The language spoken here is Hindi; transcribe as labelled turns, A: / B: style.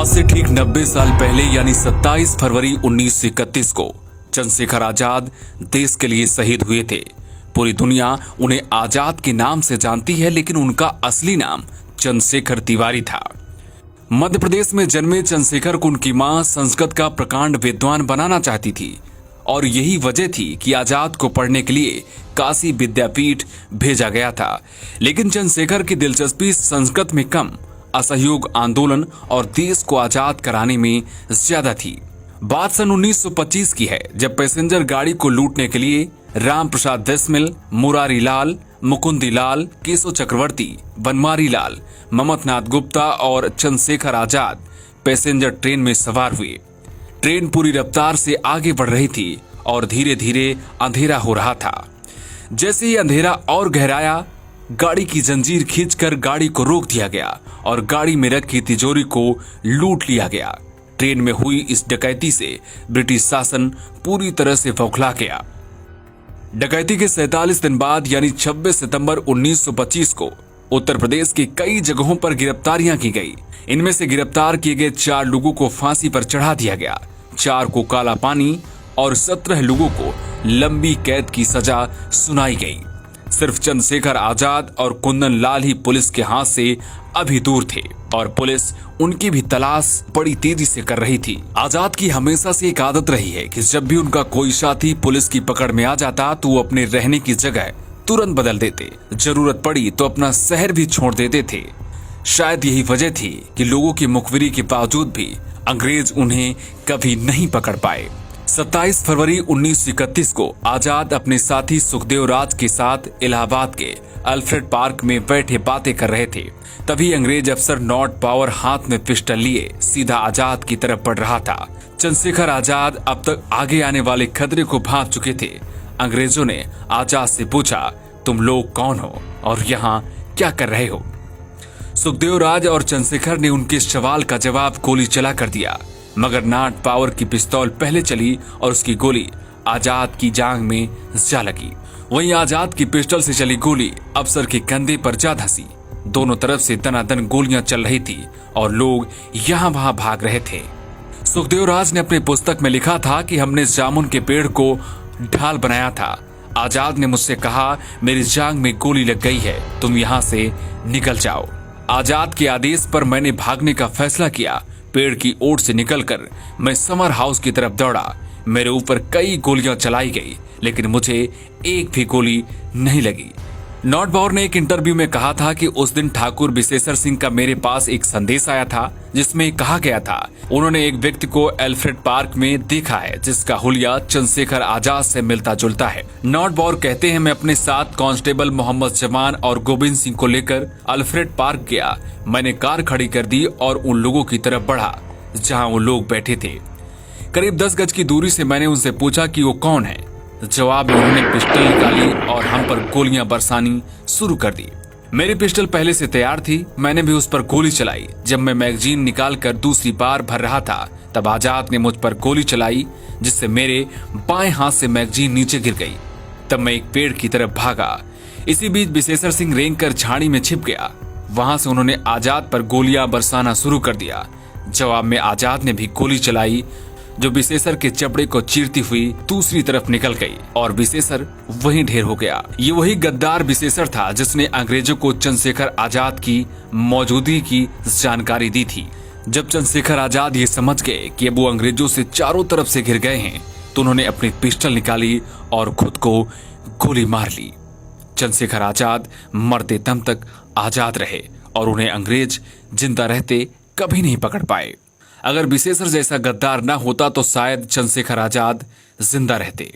A: आज से ठीक 90 साल पहले यानी 27 फरवरी 1931 को चंद्रशेखर आजाद देश के लिए शहीद हुए थे। पूरी दुनिया उन्हें आजाद के नाम से जानती है, लेकिन उनका असली नाम चंद्रशेखर तिवारी था। मध्य प्रदेश में जन्मे चंद्रशेखर को उनकी मां संस्कृत का प्रकांड विद्वान बनाना चाहती थी और यही वजह थी कि आजाद को पढ़ने के लिए काशी विद्यापीठ भेजा गया था। लेकिन चंद्रशेखर की दिलचस्पी संस्कृत में कम, असहयोग आंदोलन और देश को आजाद कराने में ज्यादा थी। बात सन 1925 की है, जब पैसेंजर गाड़ी को लूटने के लिए राम प्रसाद बिस्मिल, मुरारी लाल, मुकुंदी लाल, केशव चक्रवर्ती, बनमारी लाल, ममतनाथ गुप्ता और चंद्रशेखर आजाद पैसेंजर ट्रेन में सवार हुए। ट्रेन पूरी रफ्तार से आगे बढ़ रही थी और धीरे धीरे अंधेरा हो रहा था। जैसे ही अंधेरा और गहराया, गाड़ी की जंजीर खींचकर गाड़ी को रोक दिया गया और गाड़ी में रखी तिजोरी को लूट लिया गया। ट्रेन में हुई इस डकैती से ब्रिटिश शासन पूरी तरह से बौखला गया। डकैती के 47 दिन बाद यानी 26 सितंबर 1925 को उत्तर प्रदेश की कई जगहों पर गिरफ्तारियां की गई। इनमें से गिरफ्तार किए गए 4 लोगों को फांसी पर चढ़ा दिया गया, 4 को काला पानी और 17 लोगों को लंबी कैद की सजा सुनाई गई। सिर्फ चंद्रशेखर आजाद और कुंदन लाल ही पुलिस के हाथ से अभी दूर थे और पुलिस उनकी भी तलाश बड़ी तेजी से कर रही थी। आजाद की हमेशा से एक आदत रही है कि जब भी उनका कोई साथी पुलिस की पकड़ में आ जाता तो वो अपने रहने की जगह तुरंत बदल देते, जरूरत पड़ी तो अपना शहर भी छोड़ देते थे। शायद यही वजह थी कि लोगों की मुखबिरी के बावजूद भी अंग्रेज उन्हें कभी नहीं पकड़ पाए। 27 फरवरी 1931 को आजाद अपने साथी सुखदेव राज के साथ इलाहाबाद के अल्फ्रेड पार्क में बैठे बातें कर रहे थे। तभी अंग्रेज अफसर नॉट पावर हाथ में पिस्टल लिए सीधा आजाद की तरफ बढ़ रहा था। चंद्रशेखर आजाद अब तक आगे आने वाले खतरे को भांप चुके थे। अंग्रेजों ने आजाद से पूछा, तुम लोग कौन हो और यहाँ क्या कर रहे हो? सुखदेव राज और चंद्रशेखर ने उनके सवाल का जवाब गोली चला कर दिया, मगर नॉट पावर की पिस्तौल पहले चली और उसकी गोली आजाद की जांघ में जा लगी। वहीं आजाद की पिस्टल से चली गोली अफसर के कंधे पर जा धंसी। दोनों तरफ से दनादन गोलियां चल रही थी और लोग यहाँ वहां भाग रहे थे। सुखदेव राज ने अपनी पुस्तक में लिखा था कि हमने जामुन के पेड़ को ढाल बनाया था। आजाद ने मुझसे कहा, मेरी जांघ में गोली लग गई है, तुम यहाँ से निकल जाओ। आजाद के आदेश पर मैंने भागने का फैसला किया। पेड़ की ओट से निकलकर मैं समर हाउस की तरफ दौड़ा। मेरे ऊपर कई गोलियां चलाई गई, लेकिन मुझे एक भी गोली नहीं लगी। नॉट पावर ने एक इंटरव्यू में कहा था कि उस दिन ठाकुर विशेषर सिंह का मेरे पास एक संदेश आया था, जिसमें कहा गया था उन्होंने एक व्यक्ति को अल्फ्रेड पार्क में देखा है जिसका हुलिया चंद्रशेखर आजाद से मिलता जुलता है। नॉट पावर कहते हैं, मैं अपने साथ कांस्टेबल मोहम्मद जमान और गोविंद सिंह को लेकर अल्फ्रेड पार्क गया। मैंने कार खड़ी कर दी और उन लोगों की तरफ बढ़ा जहाँ वो लोग बैठे थे। करीब 10 गज की दूरी से मैंने उनसे पूछा कि वो कौन है। जवाब में उन्होंने पिस्टल निकाली और हम पर गोलियां बरसानी शुरू कर दी। मेरी पिस्टल पहले से तैयार थी, मैंने भी उस पर गोली चलाई। जब मैं मैगजीन निकालकर दूसरी बार भर रहा था, तब आजाद ने मुझ पर गोली चलाई, जिससे मेरे बाएं हाथ से मैगजीन नीचे गिर गई। तब मैं एक पेड़ की तरफ भागा। इसी बीच विशेषर सिंह रेंग कर झाड़ी में छिप गया। वहां से उन्होंने आजाद पर गोलियां बरसाना शुरू कर दिया। जवाब में आजाद ने भी गोली चलाई, जो विशेषर के चपड़े को चीरती हुई दूसरी तरफ निकल गई और विशेषर वहीं ढेर हो गया। ये वही गद्दार विशेषर था जिसने अंग्रेजों को चंद्रशेखर आजाद की मौजूदगी की जानकारी दी थी। जब चंद्रशेखर आजाद ये समझ गए कि अब वो अंग्रेजों से चारों तरफ से घिर गए हैं, तो उन्होंने अपनी पिस्टल निकाली और खुद को गोली मार ली। चंद्रशेखर आजाद मरते दम तक आजाद रहे और उन्हें अंग्रेज जिंदा रहते कभी नहीं पकड़ पाए। अगर विशेषर जैसा गद्दार न होता तो शायद चंद्रशेखर आजाद जिंदा रहते।